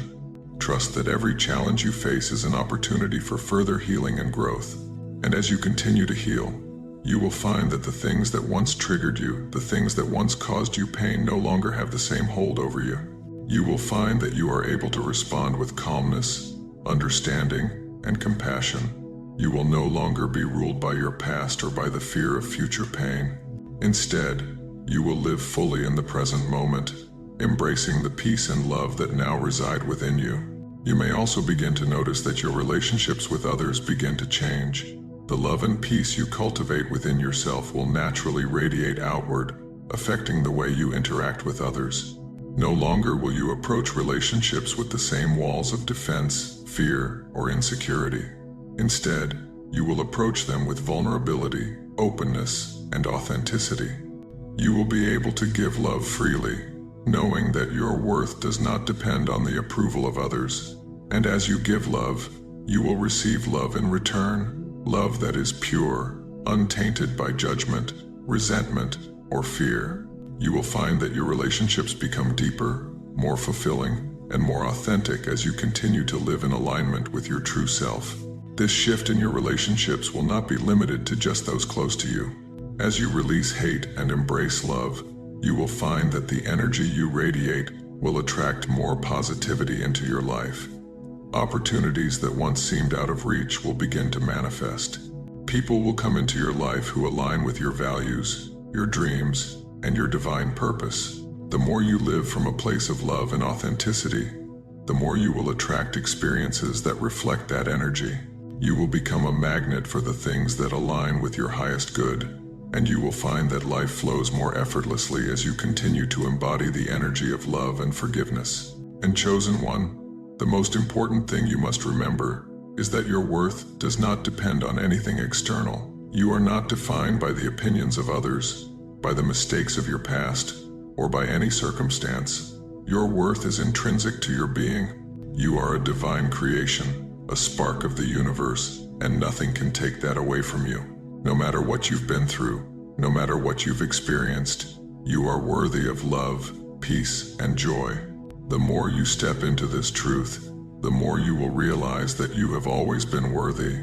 Trust that every challenge you face is an opportunity for further healing and growth. And as you continue to heal, you will find that the things that once triggered you, the things that once caused you pain, no longer have the same hold over you. You will find that you are able to respond with calmness, understanding, and compassion. You will no longer be ruled by your past or by the fear of future pain. Instead, you will live fully in the present moment, embracing the peace and love that now reside within you. You may also begin to notice that your relationships with others begin to change. The love and peace you cultivate within yourself will naturally radiate outward, affecting the way you interact with others. No longer will you approach relationships with the same walls of defense, fear, or insecurity. Instead, You will approach them with vulnerability, openness, and authenticity. You will be able to give love freely, knowing that your worth does not depend on the approval of others. And as you give love, you will receive love in return, love that is pure, untainted by judgment, resentment, or fear. You will find that your relationships become deeper, more fulfilling, and more authentic as you continue to live in alignment with your true self. This shift in your relationships will not be limited to just those close to you. As you release hate and embrace love, you will find that the energy you radiate will attract more positivity into your life. Opportunities that once seemed out of reach will begin to manifest. People will come into your life who align with your values, your dreams, and your divine purpose. The more you live from a place of love and authenticity, the more you will attract experiences that reflect that energy. You will become a magnet for the things that align with your highest good, and you will find that life flows more effortlessly as you continue to embody the energy of love and forgiveness. And chosen one, the most important thing you must remember is that your worth does not depend on anything external. You are not defined by the opinions of others, by the mistakes of your past, or by any circumstance. Your worth is intrinsic to your being. You are a divine creation, a spark of the universe, and nothing can take that away from you. No matter what you've been through, no matter what you've experienced, you are worthy of love, peace, and joy. The more you step into this truth, the more you will realize that you have always been worthy,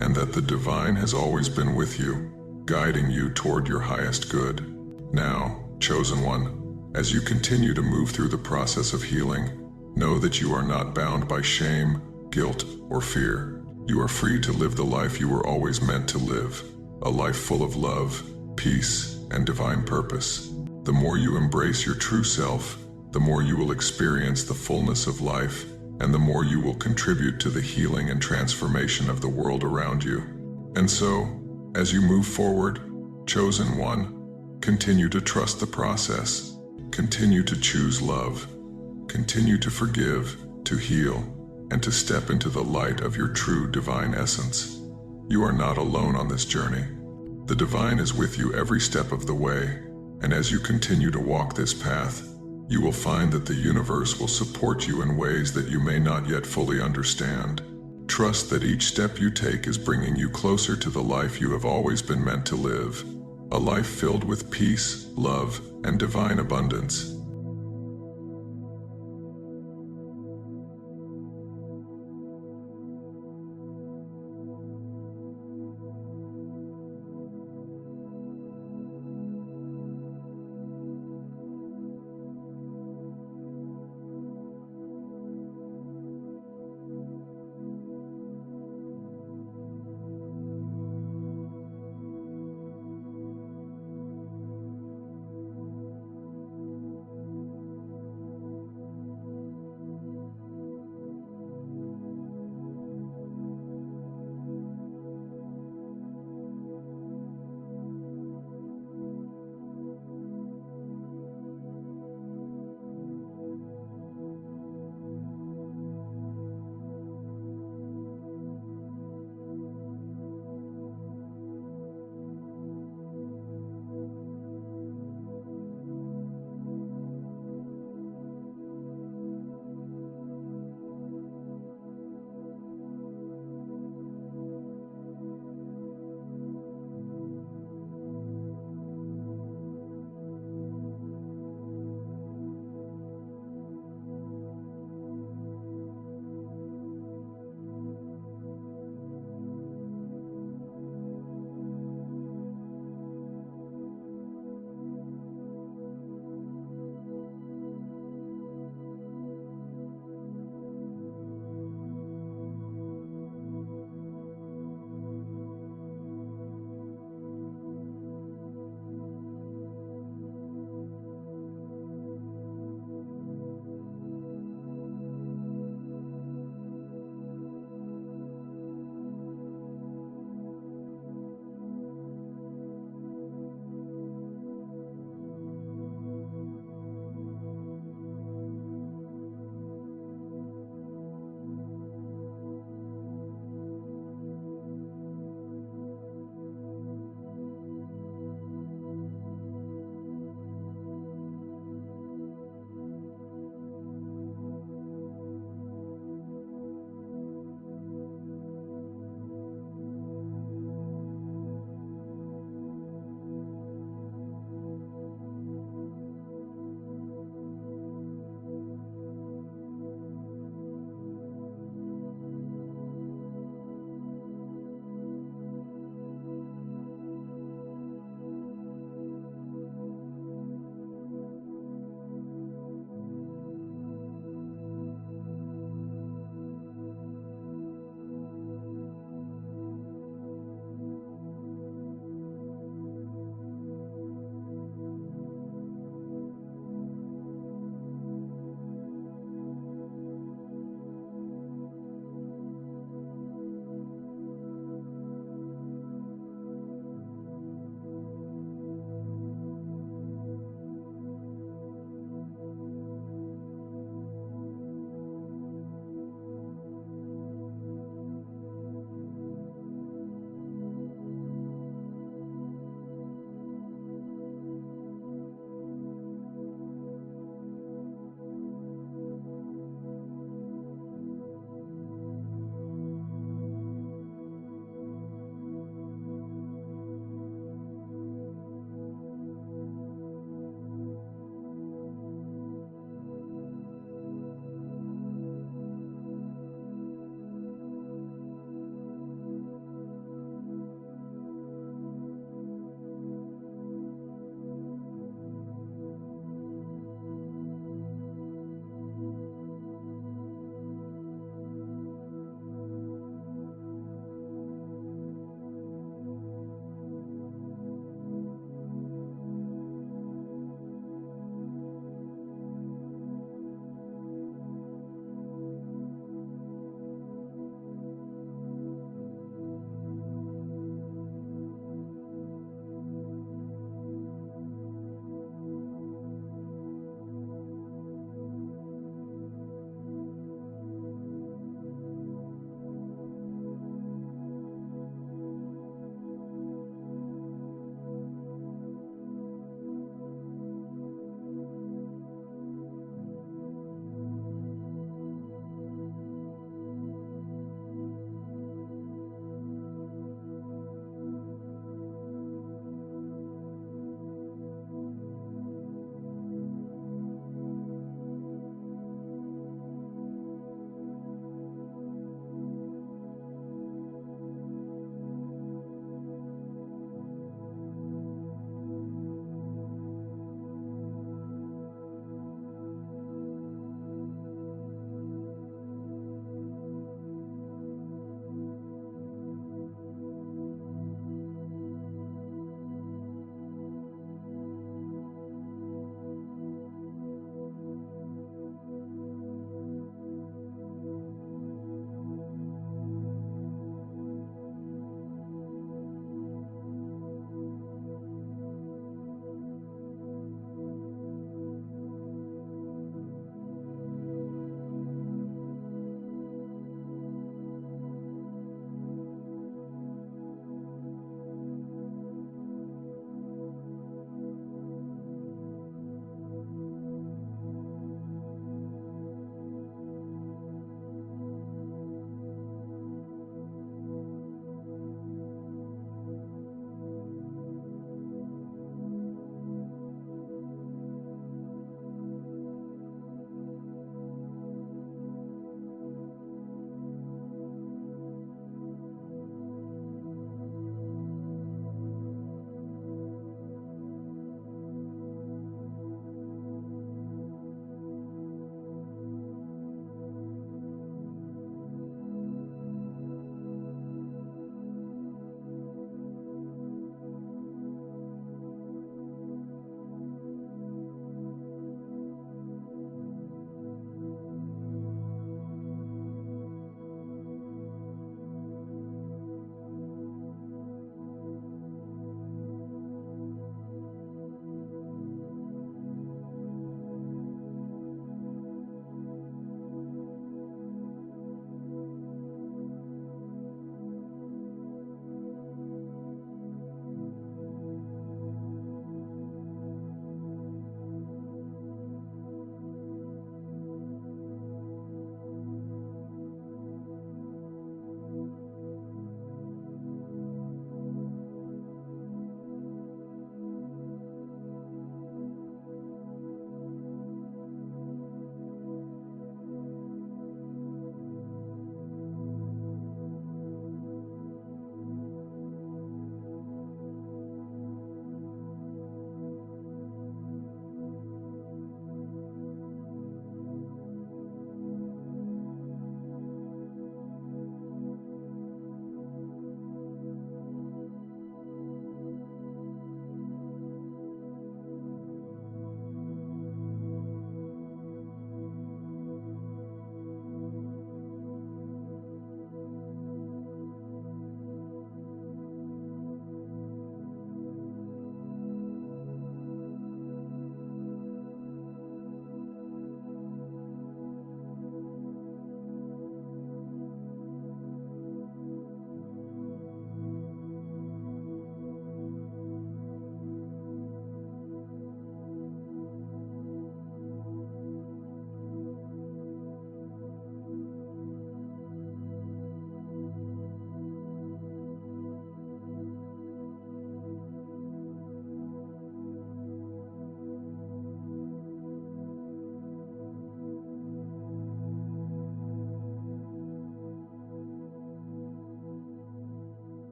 and that the divine has always been with you, guiding you toward your highest good. Now, chosen one, as you continue to move through the process of healing, know that you are not bound by shame, guilt, or fear. You are free to live the life you were always meant to live, a life full of love, peace, and divine purpose. The more you embrace your true self, the more you will experience the fullness of life, and the more you will contribute to the healing and transformation of the world around you. And so, as you move forward, chosen one, continue to trust the process, continue to choose love, continue to forgive, to heal, and to step into the light of your true divine essence. You are not alone on this journey. The divine is with you every step of the way, and as you continue to walk this path, you will find that the universe will support you in ways that you may not yet fully understand. Trust that each step you take is bringing you closer to the life you have always been meant to live, a life filled with peace, love, and divine abundance.